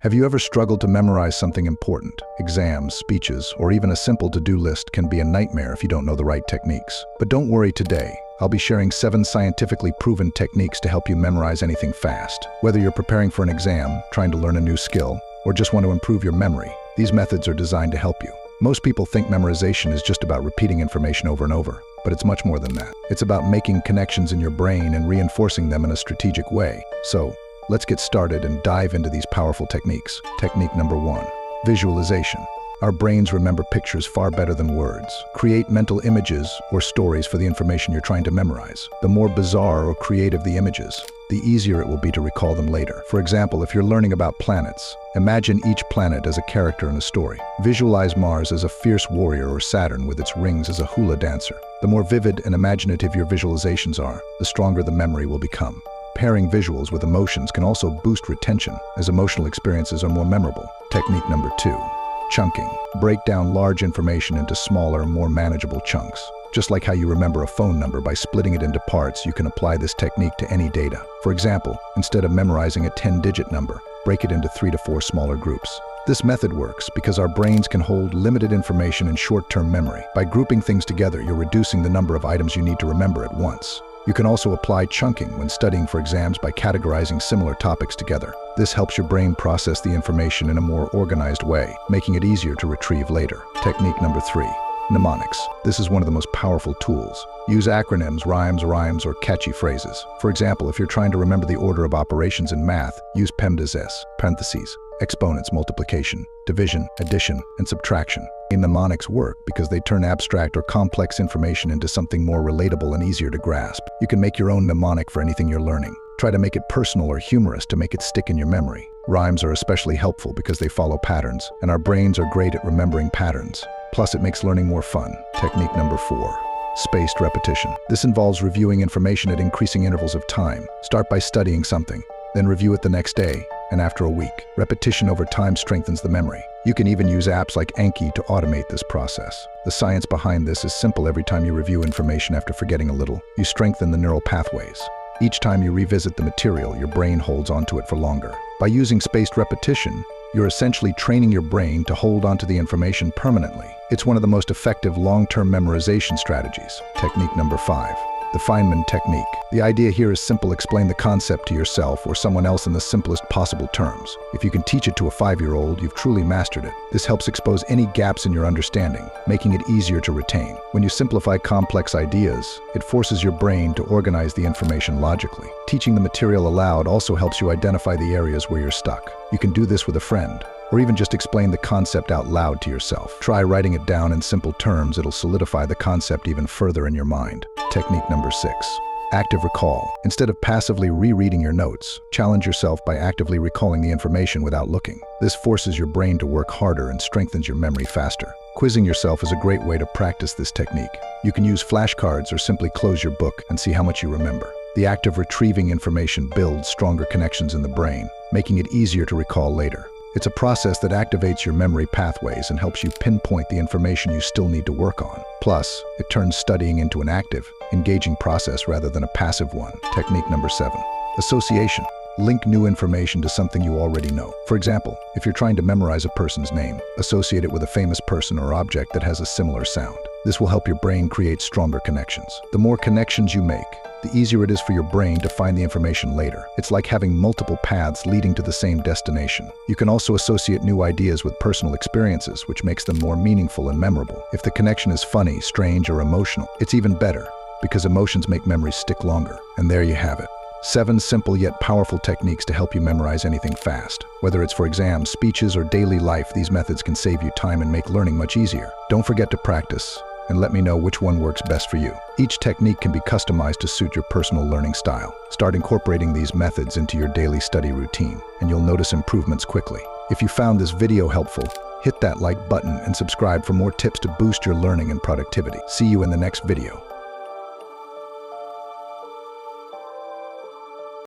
Have you ever struggled to memorize something important? Exams, speeches, or even a simple to-do list can be a nightmare if you don't know the right techniques. But don't worry today. I'll be sharing 7 scientifically proven techniques to help you memorize anything fast. Whether you're preparing for an exam, trying to learn a new skill, or just want to improve your memory, these methods are designed to help you. Most people think memorization is just about repeating information over and over, but it's much more than that. It's about making connections in your brain and reinforcing them in a strategic way. So, let's get started and dive into these powerful techniques. Technique number 1, visualization. Our brains remember pictures far better than words. Create mental images or stories for the information you're trying to memorize. The more bizarre or creative the images, the easier it will be to recall them later. For example, if you're learning about planets, imagine each planet as a character in a story. Visualize Mars as a fierce warrior or Saturn with its rings as a hula dancer. The more vivid and imaginative your visualizations are, the stronger the memory will become. Pairing visuals with emotions can also boost retention, as emotional experiences are more memorable. Technique number 2, chunking. Break down large information into smaller, more manageable chunks. Just like how you remember a phone number by splitting it into parts, you can apply this technique to any data. For example, instead of memorizing a 10-digit number, break it into 3 to 4 smaller groups. This method works because our brains can hold limited information in short-term memory. By grouping things together, you're reducing the number of items you need to remember at once. You can also apply chunking when studying for exams by categorizing similar topics together. This helps your brain process the information in a more organized way, making it easier to retrieve later. Technique number 3, mnemonics. This is one of the most powerful tools. Use acronyms, rhymes, or catchy phrases. For example, if you're trying to remember the order of operations in math, use PEMDAS, parentheses, exponents, multiplication, division, addition, and subtraction. Mnemonics work because they turn abstract or complex information into something more relatable and easier to grasp. You can make your own mnemonic for anything you're learning. Try to make it personal or humorous to make it stick in your memory. Rhymes are especially helpful because they follow patterns, and our brains are great at remembering patterns. Plus, it makes learning more fun. Technique number 4, spaced repetition. This involves reviewing information at increasing intervals of time. Start by studying something, then review it the next day, and after a week. Repetition over time strengthens the memory. You can even use apps like Anki to automate this process. The science behind this is simple. Every time you review information after forgetting a little, you strengthen the neural pathways. Each time you revisit the material, your brain holds onto it for longer. By using spaced repetition, you're essentially training your brain to hold onto the information permanently. It's one of the most effective long-term memorization strategies. Technique number 5, the Feynman technique. The idea here is simple. Explain the concept to yourself or someone else in the simplest possible terms. If you can teach it to a 5-year-old, you've truly mastered it. This helps expose any gaps in your understanding, making it easier to retain. When you simplify complex ideas, it forces your brain to organize the information logically. Teaching the material aloud also helps you identify the areas where you're stuck. You can do this with a friend, or even just explain the concept out loud to yourself. Try writing it down in simple terms. It'll solidify the concept even further in your mind. Technique number 6, active recall. Instead of passively rereading your notes, challenge yourself by actively recalling the information without looking. This forces your brain to work harder and strengthens your memory faster. Quizzing yourself is a great way to practice this technique. You can use flashcards or simply close your book and see how much you remember. The act of retrieving information builds stronger connections in the brain, making it easier to recall later. It's a process that activates your memory pathways and helps you pinpoint the information you still need to work on. Plus, it turns studying into an active, engaging process rather than a passive one. Technique number 7, association. Link new information to something you already know. For example, if you're trying to memorize a person's name, associate it with a famous person or object that has a similar sound. This will help your brain create stronger connections. The more connections you make, the easier it is for your brain to find the information later. It's like having multiple paths leading to the same destination. You can also associate new ideas with personal experiences, which makes them more meaningful and memorable. If the connection is funny, strange, or emotional, it's even better, because emotions make memories stick longer. And there you have it. 7 simple yet powerful techniques to help you memorize anything fast. Whether it's for exams, speeches, or daily life, these methods can save you time and make learning much easier. Don't forget to practice, and let me know which one works best for you. Each technique can be customized to suit your personal learning style. Start incorporating these methods into your daily study routine, and you'll notice improvements quickly. If you found this video helpful, hit that like button and subscribe for more tips to boost your learning and productivity. See you in the next video.